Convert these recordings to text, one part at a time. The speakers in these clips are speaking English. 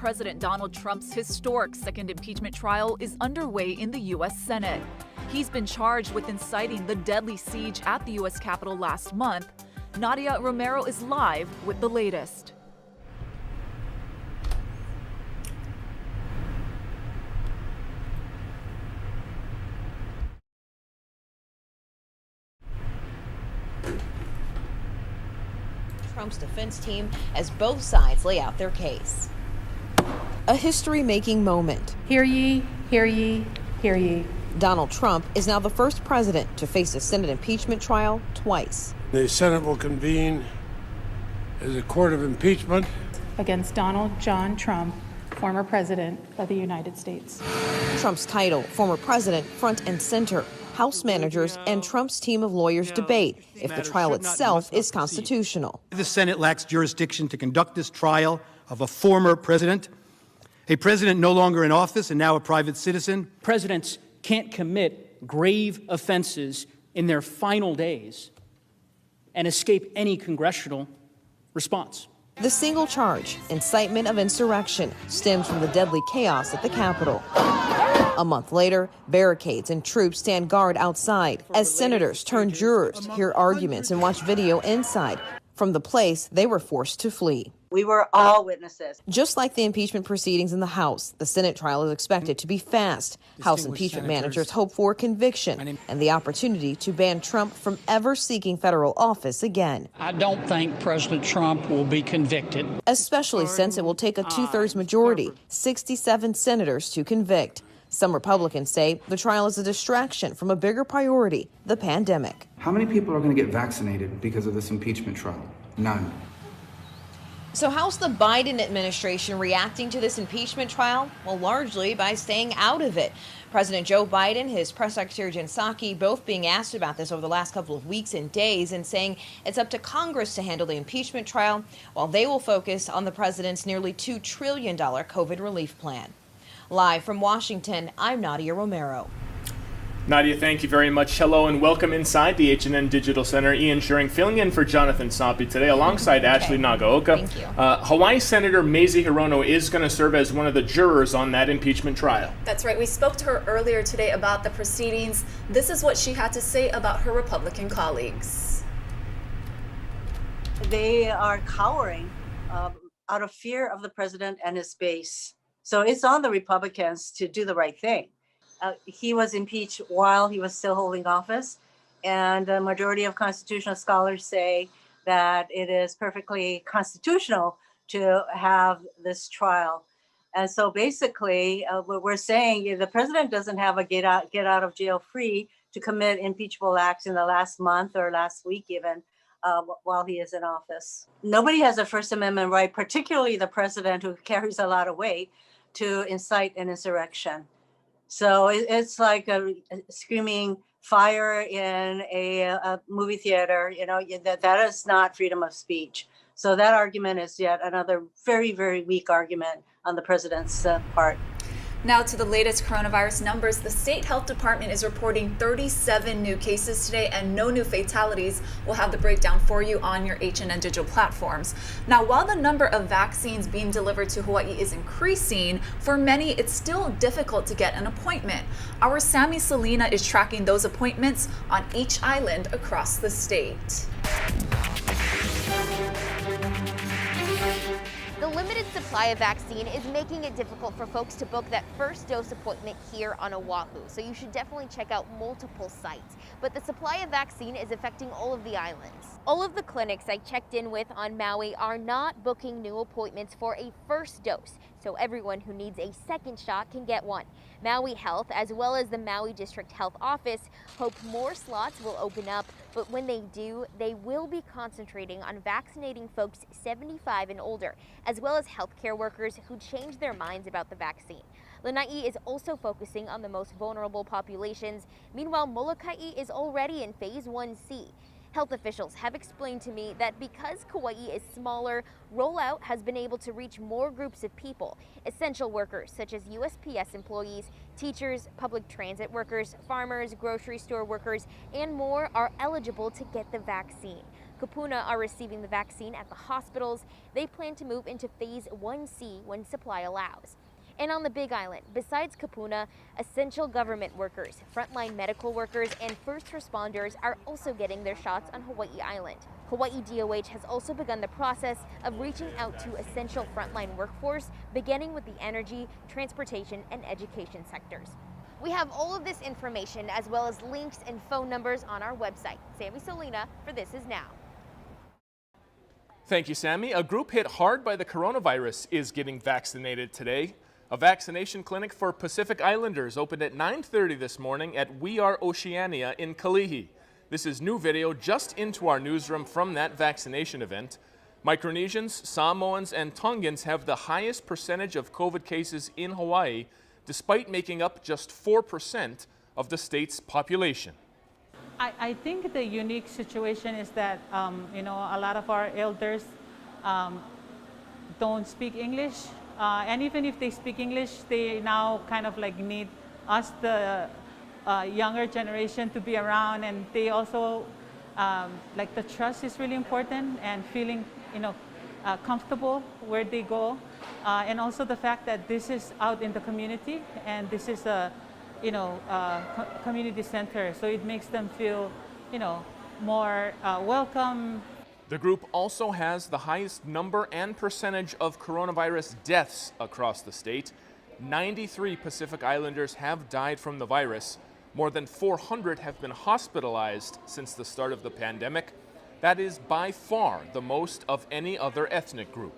President Donald Trump's historic second impeachment trial is underway in the U.S. Senate. He's been charged with inciting the deadly siege at the U.S. Capitol last month. Nadia Romero is live with the latest. Trump's defense team as both sides lay out their case. A history-making moment. Hear ye, hear ye, hear ye. Donald Trump is now the first president to face a Senate impeachment trial twice. The Senate will convene as a court of impeachment Against Donald John Trump, former president of the United States. Trump's title, former president, front and center. House managers and Trump's team of lawyers debate if the trial itself is constitutional. The Senate lacks jurisdiction to conduct this trial of a former president, a president no longer in office and now a private citizen. Presidents can't commit grave offenses in their final days and escape any congressional response. The single charge, incitement of insurrection, stems from the deadly chaos at the Capitol. A month later, barricades and troops stand guard outside as senators turn jurors to hear arguments and watch video inside from the place they were forced to flee. We were all witnesses. Just like the impeachment proceedings in the House, the Senate trial is expected to be fast. House impeachment managers hope for conviction and the opportunity to ban Trump from ever seeking federal office again. I don't think President Trump will be convicted. Especially since it will take a two-thirds majority, 67 senators, to convict. Some Republicans say the trial is a distraction from a bigger priority, the pandemic. How many people are going to get vaccinated because of this impeachment trial? None. So how's the Biden administration reacting to this impeachment trial? Well, largely by staying out of it. President Joe Biden, his press secretary Jen Psaki, both being asked about this over the last couple of weeks and days and saying it's up to Congress to handle the impeachment trial, while they will focus on the president's nearly $2 trillion COVID relief plan. Live from Washington, I'm Nadia Romero. Nadia, thank you very much. Hello and welcome inside the H&N Digital Center. Ian Schuring filling in for Jonathan Soppe today alongside Ashley Nagaoka. Thank you. Hawaii Senator Mazie Hirono is going to serve as one of the jurors on that impeachment trial. That's right. We spoke to her earlier today about the proceedings. This is what she had to say about her Republican colleagues. They are cowering out of fear of the president and his base. So it's on the Republicans to do the right thing. He was impeached while he was still holding office, and the majority of constitutional scholars say that it is perfectly constitutional to have this trial. And so basically, what we're saying is the president doesn't have a get out of jail free to commit impeachable acts in the last month or last week even, while he is in office. Nobody has a First Amendment right, particularly the president who carries a lot of weight, to incite an insurrection. So it's like a screaming fire in a movie theater. You know, that is not freedom of speech. So that argument is yet another very, very weak argument on the president's part. Now to the latest coronavirus numbers. The state health department is reporting 37 new cases today and no new fatalities. We'll have the breakdown for you on your H&N digital platforms. Now, while the number of vaccines being delivered to Hawaii is increasing, for many it's still difficult to get an appointment. Our Sammy Salina is tracking those appointments on each island across the state. The limited supply of vaccine is making it difficult for folks to book that first dose appointment here on Oahu, so you should definitely check out multiple sites. But the supply of vaccine is affecting all of the islands. All of the clinics I checked in with on Maui are not booking new appointments for a first dose, so everyone who needs a second shot can get one. Maui Health, as well as the Maui District Health Office, hope more slots will open up, but when they do, they will be concentrating on vaccinating folks 75 and older, as well as healthcare workers who changed their minds about the vaccine. Lanai is also focusing on the most vulnerable populations. Meanwhile, Molokai is already in Phase 1C. Health officials have explained to me that because Kauai is smaller, rollout has been able to reach more groups of people. Essential workers such as USPS employees, teachers, public transit workers, farmers, grocery store workers, and more are eligible to get the vaccine. Kupuna are receiving the vaccine at the hospitals. They plan to move into Phase 1C when supply allows. And on the Big Island, besides Kupuna, essential government workers, frontline medical workers, and first responders are also getting their shots on Hawaii Island. Hawaii DOH has also begun the process of reaching out to essential frontline workforce, beginning with the energy, transportation, and education sectors. We have all of this information as well as links and phone numbers on our website. Sammy Solina for This Is Now. Thank you, Sammy. A group hit hard by the coronavirus is getting vaccinated today. A vaccination clinic for Pacific Islanders opened at 9:30 this morning at We Are Oceania in Kalihi. This is new video just into our newsroom from that vaccination event. Micronesians, Samoans, and Tongans have the highest percentage of COVID cases in Hawaii, despite making up just 4% of the state's population. I think the unique situation is that, a lot of our elders don't speak English. And even if they speak English, they now kind of like need us, the younger generation, to be around. And they also, like the trust is really important, and feeling, comfortable where they go. And also the fact that this is out in the community, and this is a, community center. So it makes them feel, more welcome. The group also has the highest number and percentage of coronavirus deaths across the state. 93 Pacific Islanders have died from the virus. More than 400 have been hospitalized since the start of the pandemic. That is by far the most of any other ethnic group.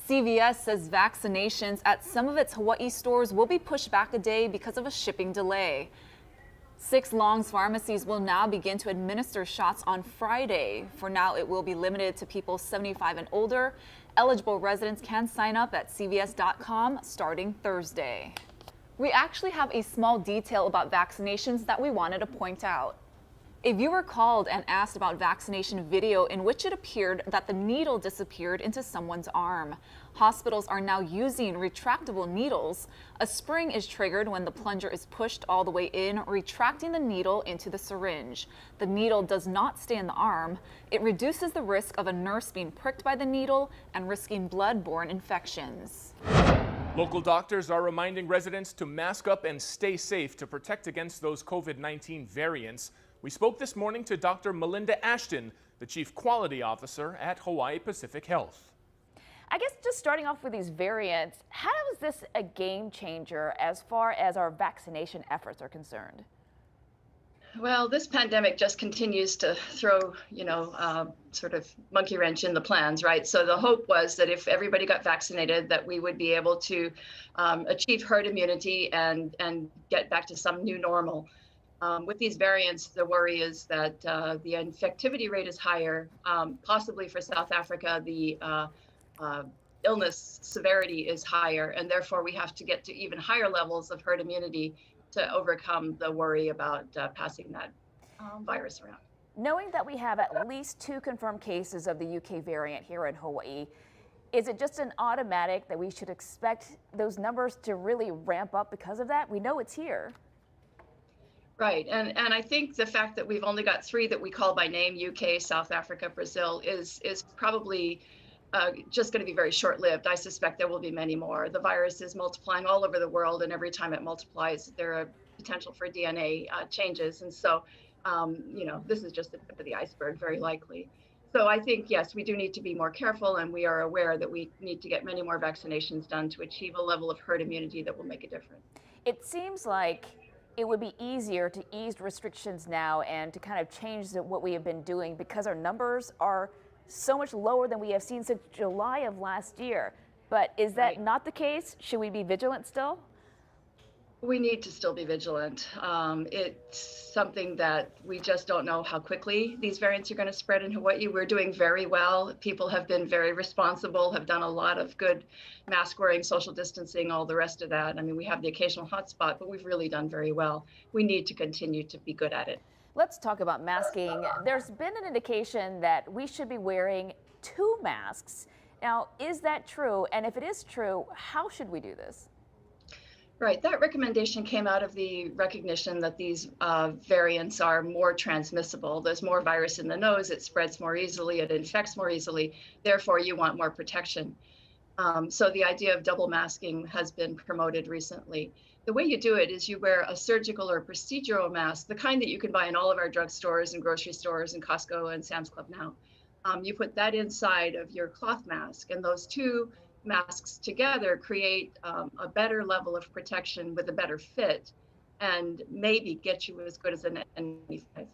CVS says vaccinations at some of its Hawaii stores will be pushed back a day because of a shipping delay. 6 Long's pharmacies will now begin to administer shots on Friday. For now, it will be limited to people 75 and older. Eligible residents can sign up at cvs.com starting Thursday. We actually have a small detail about vaccinations that we wanted to point out. A viewer called and asked about vaccination video in which it appeared that the needle disappeared into someone's arm. Hospitals are now using retractable needles. A spring is triggered when the plunger is pushed all the way in, retracting the needle into the syringe. The needle does not stay in the arm. It reduces the risk of a nurse being pricked by the needle and risking blood-borne infections. Local doctors are reminding residents to mask up and stay safe to protect against those COVID-19 variants. We spoke this morning to Dr. Melinda Ashton, the Chief Quality Officer at Hawaii Pacific Health. I guess just starting off with these variants, how is this a game changer as far as our vaccination efforts are concerned? Well, this pandemic just continues to throw, sort of monkey wrench in the plans, right? So the hope was that if everybody got vaccinated, that we would be able to achieve herd immunity and get back to some new normal. With these variants, the worry is that the infectivity rate is higher. Possibly for South Africa, the illness severity is higher, and therefore we have to get to even higher levels of herd immunity to overcome the worry about passing that virus around. Knowing that we have at least 2 confirmed cases of the UK variant here in Hawaii, is it just an automatic that we should expect those numbers to really ramp up because of that? We know it's here. Right, and I think the fact that we've only got 3 that we call by name, UK, South Africa, Brazil, is probably just going to be very short-lived. I suspect there will be many more. The virus is multiplying all over the world, and every time it multiplies, there are potential for DNA changes. And so, this is just the tip of the iceberg, very likely. So I think, yes, we do need to be more careful, and we are aware that we need to get many more vaccinations done to achieve a level of herd immunity that will make a difference. It seems like it would be easier to ease restrictions now and to kind of change what we have been doing because our numbers are so much lower than we have seen since July of last year. But is that not the case? Should we be vigilant still? We need to still be vigilant. It's something that we just don't know how quickly these variants are going to spread in Hawaii. We're doing very well. People have been very responsible, have done a lot of good mask wearing, social distancing, all the rest of that. I mean, we have the occasional hotspot, but we've really done very well. We need to continue to be good at it. Let's talk about masking. There's been an indication that we should be wearing 2 masks. Now, is that true? And if it is true, how should we do this? Right, that recommendation came out of the recognition that these variants are more transmissible. There's more virus in the nose, it spreads more easily, it infects more easily, therefore you want more protection. So the idea of double masking has been promoted recently. The way you do it is you wear a surgical or procedural mask, the kind that you can buy in all of our drugstores and grocery stores and Costco and Sam's Club now. You put that inside of your cloth mask, and those two masks together create a better level of protection with a better fit and maybe get you as good as an N95.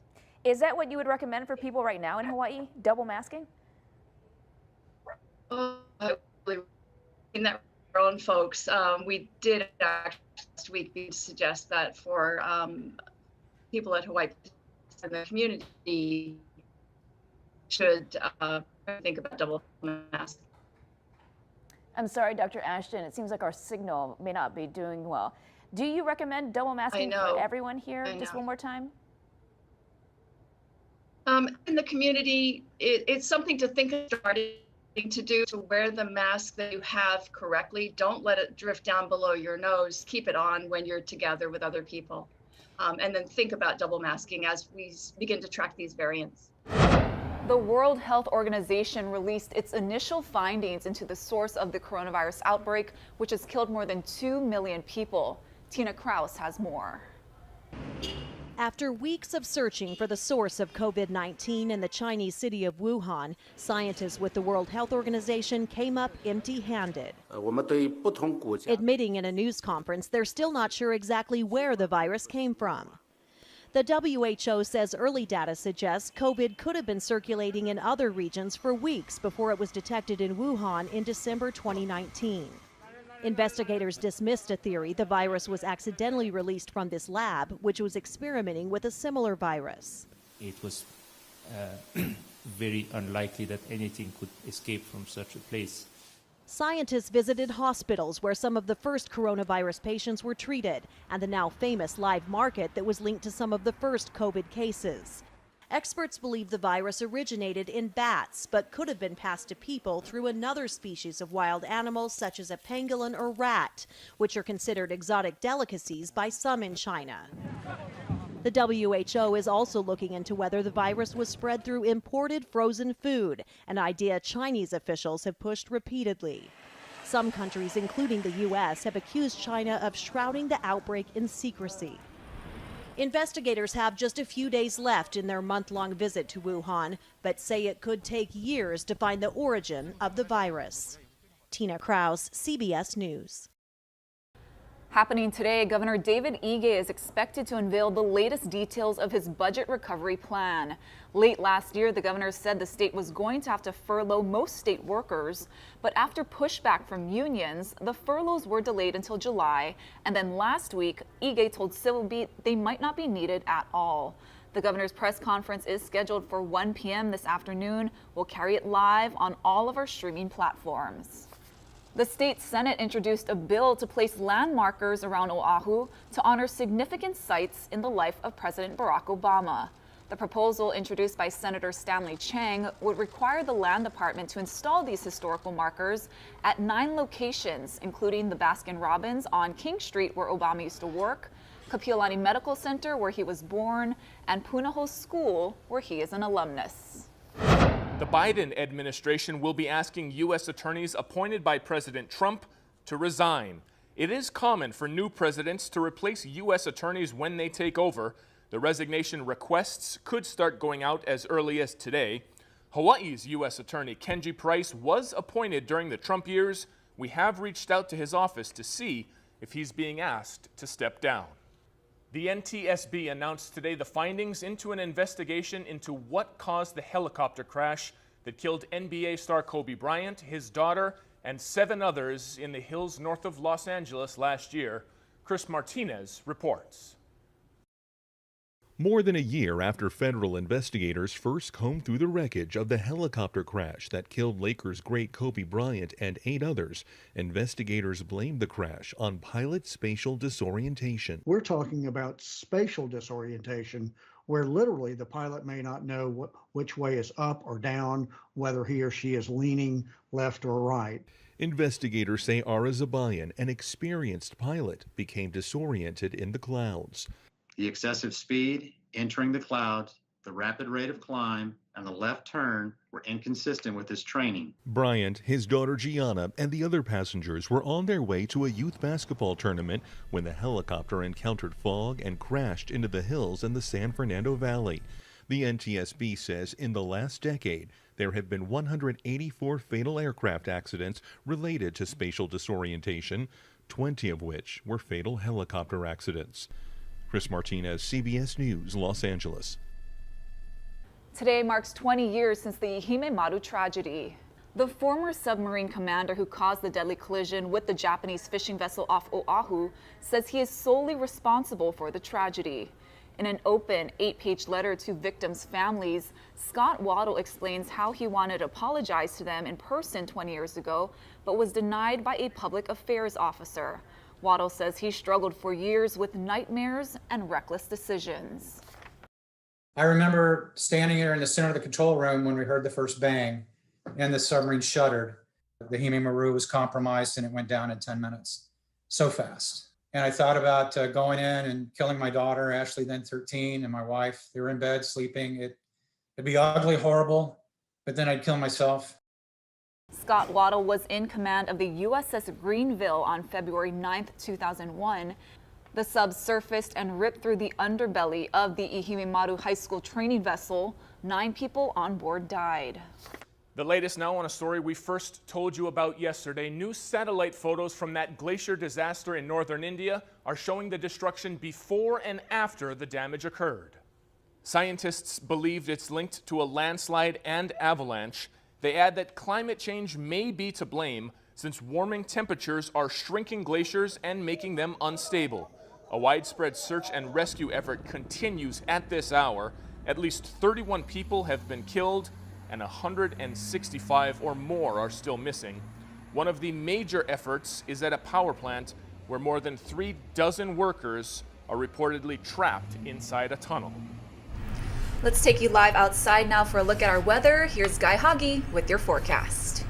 Is that what you would recommend for people right now in Hawaii, double masking? Oh, I really in that for our own folks. We did actually last week suggest that for people at Hawaii in the community should think about double masks. I'm sorry, Dr. Ashton, it seems like our signal may not be doing well. Do you recommend double masking for everyone here? Just one more time. In the community, it's something to think of starting to do, to wear the mask that you have correctly. Don't let it drift down below your nose. Keep it on when you're together with other people. And then think about double masking as we begin to track these variants. The World Health Organization released its initial findings into the source of the coronavirus outbreak, which has killed more than 2 million people. Tina Kraus has more. After weeks of searching for the source of COVID-19 in the Chinese city of Wuhan, scientists with the World Health Organization came up empty-handed. Admitting in a news conference they're still not sure exactly where the virus came from. The WHO says early data suggests COVID could have been circulating in other regions for weeks before it was detected in Wuhan in December 2019. Investigators dismissed a theory the virus was accidentally released from this lab, which was experimenting with a similar virus. It was very unlikely that anything could escape from such a place. Scientists visited hospitals where some of the first coronavirus patients were treated, and the now famous live market that was linked to some of the first COVID cases. Experts believe the virus originated in bats, but could have been passed to people through another species of wild animals such as a pangolin or rat, which are considered exotic delicacies by some in China. The WHO is also looking into whether the virus was spread through imported frozen food, an idea Chinese officials have pushed repeatedly. Some countries, including the U.S., have accused China of shrouding the outbreak in secrecy. Investigators have just a few days left in their month-long visit to Wuhan, but say it could take years to find the origin of the virus. Tina Kraus, CBS News. Happening today, Governor David Ige is expected to unveil the latest details of his budget recovery plan. Late last year, the governor said the state was going to have to furlough most state workers, but after pushback from unions, the furloughs were delayed until July, and then last week, Ige told Civil Beat they might not be needed at all. The governor's press conference is scheduled for 1 p.m. this afternoon. We'll carry it live on all of our streaming platforms. The state Senate introduced a bill to place landmarkers around OAHU to honor significant sites in the life of President Barack Obama. The proposal, introduced by Senator Stanley Chang, would require the Land Department to install these historical markers at 9 locations, including the Baskin-Robbins on King Street, where Obama used to work, Kapiolani Medical Center, where he was born, and Punahou School, where he is an alumnus. The Biden administration will be asking U.S. attorneys appointed by President Trump to resign. It is common for new presidents to replace U.S. attorneys when they take over. The resignation requests could start going out as early as today. Hawaii's U.S. Attorney Kenji Price was appointed during the Trump years. We have reached out to his office to see if he's being asked to step down. The NTSB announced today the findings into an investigation into what caused the helicopter crash that killed NBA star Kobe Bryant, his daughter, and 7 others in the hills north of Los Angeles last year. Chris Martinez reports. More than a year after federal investigators first combed through the wreckage of the helicopter crash that killed Lakers great Kobe Bryant and 8 others, investigators blamed the crash on pilot spatial disorientation. We're talking about spatial disorientation where literally the pilot may not know which way is up or down, whether he or she is leaning left or right. Investigators say Ara Zabayan, an experienced pilot, became disoriented in the clouds. The excessive speed, entering the clouds, the rapid rate of climb, and the left turn were inconsistent with his training. Bryant, his daughter Gianna, and the other passengers were on their way to a youth basketball tournament when the helicopter encountered fog and crashed into the hills in the San Fernando Valley. The NTSB says in the last decade, there have been 184 fatal aircraft accidents related to spatial disorientation, 20 of which were fatal helicopter accidents. Chris Martinez, CBS News, Los Angeles. Today marks 20 years since the EHIME MARU tragedy. The former submarine commander who caused the deadly collision with the Japanese fishing vessel off OAHU says he is solely responsible for the tragedy. In an open 8-page letter to victims' families, Scott Waddle explains how he wanted to apologize to them in person 20 years ago, but was denied by a public affairs officer. Waddle says he struggled for years with nightmares and reckless decisions. I remember standing there in the center of the control room when we heard the first bang and the submarine shuddered. The EHIME MARU was compromised and it went down in 10 minutes. So fast. And I thought about going in and killing my daughter, Ashley, then 13, and my wife. They were in bed sleeping. It'd be ugly, horrible, but then I'd kill myself. Scott Waddle was in command of the USS Greenville on February 9th, 2001. The sub surfaced and ripped through the underbelly of the EHIME MARU high school training vessel. 9 people on board died. The latest now on a story we first told you about yesterday. New satellite photos from that glacier disaster in northern India are showing the destruction before and after the damage occurred. Scientists believed it's linked to a landslide and avalanche. They add that climate change may be to blame since warming temperatures are shrinking glaciers and making them unstable. A widespread search and rescue effort continues at this hour. At least 31 people have been killed and 165 or more are still missing. One of the major efforts is at a power plant where more than 36 workers are reportedly trapped inside a tunnel. Let's take you live outside now for a look at our weather. Here's Guy Hoggy with your forecast.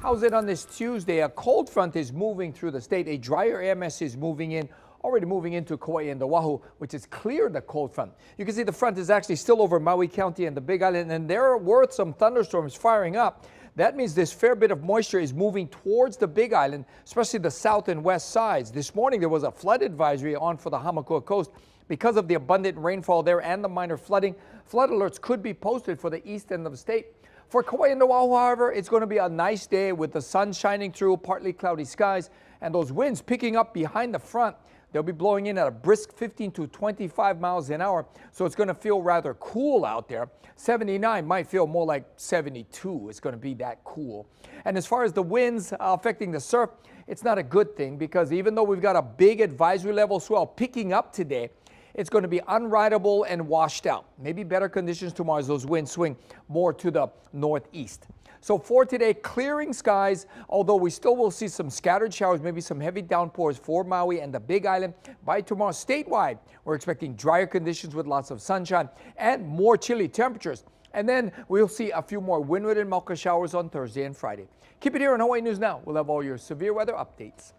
How's it on this Tuesday? A cold front is moving through the state. A drier air mass is moving in, already moving into Kauai and Oahu, which has cleared the cold front. You can see the front is actually still over Maui County and the Big Island, and there were some thunderstorms firing up. That means this fair bit of moisture is moving towards the Big Island, especially the south and west sides. This morning there was a flood advisory on for the Hamakua coast because of the abundant rainfall there and the minor flooding. Flood alerts could be posted for the east end of the state. For Kauai and Oahu, however, it's going to be a nice day with the sun shining through, partly cloudy skies, and those winds picking up behind the front. They'll be blowing in at a brisk 15 to 25 miles an hour, so it's going to feel rather cool out there. 79 might feel more like 72. It's going to be that cool. And as far as the winds affecting the surf, it's not a good thing because even though we've got a big advisory level swell picking up today, it's going to be unrideable and washed out. Maybe better conditions tomorrow as those winds swing more to the northeast. So for today, clearing skies, although we still will see some scattered showers, maybe some heavy downpours for Maui and the Big Island. By tomorrow, statewide, we're expecting drier conditions with lots of sunshine and more chilly temperatures. And then we'll see a few more windward and Mauka showers on Thursday and Friday. Keep it here on Hawaii News Now. We'll have all your severe weather updates.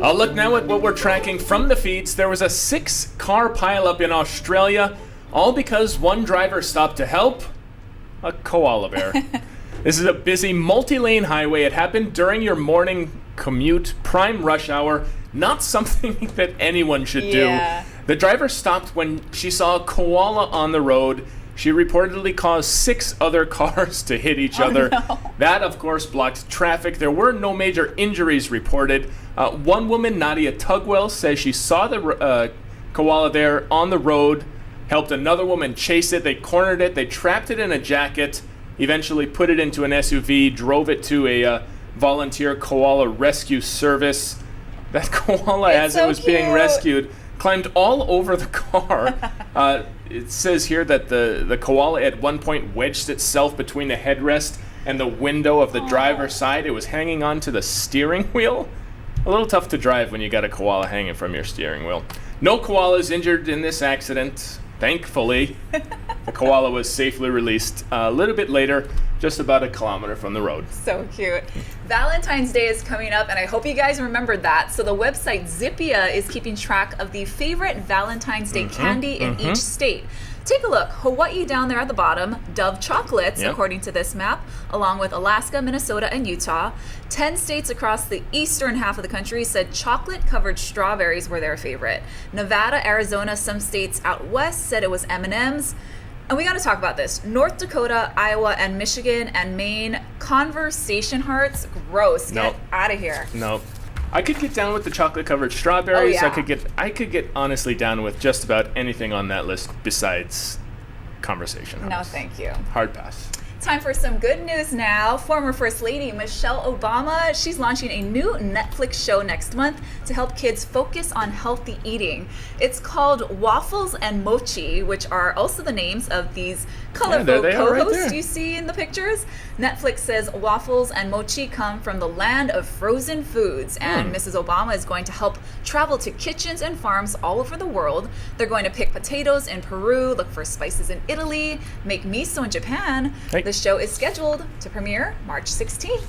I'll look now at what we're tracking from the feeds. There was a 6-car pileup in Australia, all because one driver stopped to help a koala bear. This is a busy multi-lane highway. It happened during your morning commute, prime rush hour. Not something that anyone should do. The driver stopped when she saw a koala on the road. She reportedly caused 6 other cars to hit each other. No. That, of course, blocked traffic. There were no major injuries reported. One woman, Nadia Tugwell, says she saw the koala there on the road, helped another woman chase it. They cornered it. They trapped it in a jacket, eventually put it into an SUV, drove it to a volunteer koala rescue service. That koala, as it was being rescued, climbed all over the car. It says here that the koala at one point wedged itself between the headrest and the window of the driver's side. It was hanging onto the steering wheel. A little tough to drive when you got a koala hanging from your steering wheel. No koalas injured in this accident, thankfully. The koala was safely released a little bit later, just about a kilometer from the road. So cute. Valentine's Day is coming up, and I hope you guys remembered that. So the website Zippia is keeping track of the favorite Valentine's Day candy in each state. Take a look. Hawaii down there at the bottom, Dove chocolates, according to this map, along with Alaska, Minnesota, and Utah. 10 states across the eastern half of the country said chocolate-covered strawberries were their favorite. Nevada, Arizona, some states out west said it was M&Ms. And we got to talk about this. North Dakota, Iowa, and Michigan, and Maine, conversation hearts, gross. Get out of here. No. I could get down with the chocolate-covered strawberries. Oh, yeah. I could get honestly down with just about anything on that list besides conversation hearts. No, thank you. Hard pass. Time for some good news now. Former First Lady Michelle Obama, she's launching a new Netflix show next month to help kids focus on healthy eating. It's called Waffles and Mochi, which are also the names of these colorful co-hosts you see in the pictures. Netflix says waffles and mochi come from the land of frozen foods, and Mrs. Obama is going to help travel to kitchens and farms all over the world. They're going to pick potatoes in Peru, look for spices in Italy, make miso in Japan. The show is scheduled to premiere March 16th.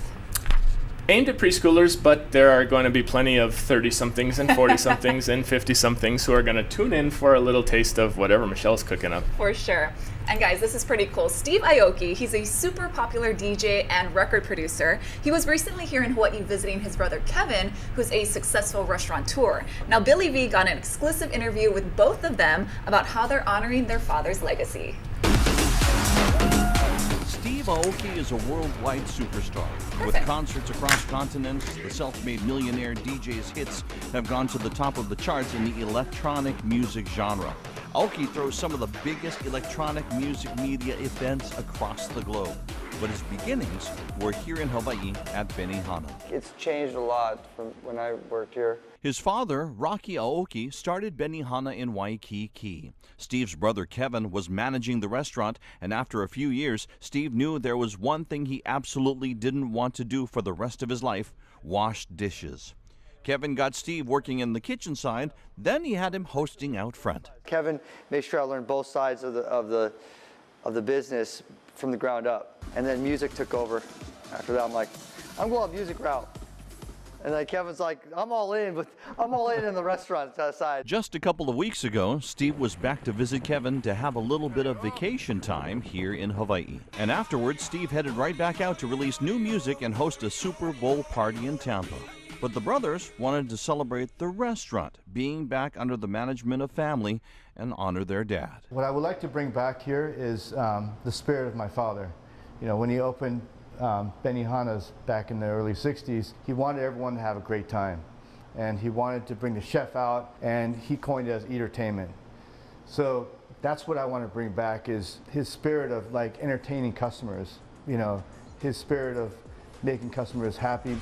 Aimed at preschoolers, but there are going to be plenty of 30-somethings and 40-somethings and 50-somethings who are going to tune in for a little taste of whatever Michelle's cooking up. For sure. And guys, this is pretty cool. Steve Aoki, he's a super popular DJ and record producer. He was recently here in Hawaii visiting his brother Kevin, who's a successful restaurateur. Now, Billy V got an exclusive interview with both of them about how they're honoring their father's legacy. Steve Aoki is a worldwide superstar. With concerts across continents, the self-made millionaire DJ's hits have gone to the top of the charts in the electronic music genre. Aoki throws some of the biggest electronic music media events across the globe. But his beginnings were here in Hawaii at Benihana. It's changed a lot from when I worked here. His father, Rocky Aoki, started Benihana in Waikiki. Steve's brother Kevin was managing the restaurant, and after a few years, Steve knew there was one thing he absolutely didn't want to do for the rest of his life: wash dishes. Kevin got Steve working in the kitchen side, then he had him hosting out front. Kevin made sure I learned both sides of the business from the ground up, and then music took over. After that, I'm like, I'm going music route. And then Kevin's like, I'm all in the restaurant side. Just a couple of weeks ago, Steve was back to visit Kevin to have a little bit of vacation time here in Hawaii. And afterwards, Steve headed right back out to release new music and host a Super Bowl party in Tampa. But the brothers wanted to celebrate the restaurant being back under the management of family and honor their dad. What I would like to bring back here is the spirit of my father. You know, when he opened Benihana's back in the early 60s, he wanted everyone to have a great time. And he wanted to bring the chef out, and he coined it as entertainment. So that's what I want to bring back, is his spirit of like entertaining customers, you know, his spirit of making customers happy.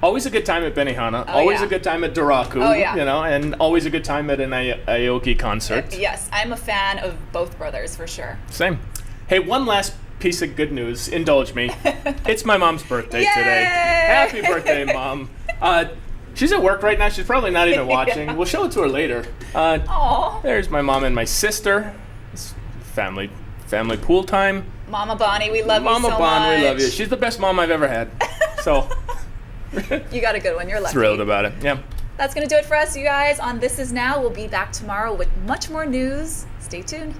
Always a good time at Benihana. Always a good time at Doraku, you know, and always a good time at an Aoki concert. Yes, I'm a fan of both brothers for sure. Same. Hey, one last piece of good news. Indulge me. It's my mom's birthday today. Happy birthday, Mom. She's at work right now. She's probably not even watching. We'll show it to her later. There's my mom and my sister. It's family pool time. Mama Bonnie, we love you so much. Mama Bonnie, we love you. She's the best mom I've ever had. So you got a good one. You're lucky. Thrilled about it. Yeah. That's going to do it for us, you guys, on This Is Now. We'll be back tomorrow with much more news. Stay tuned.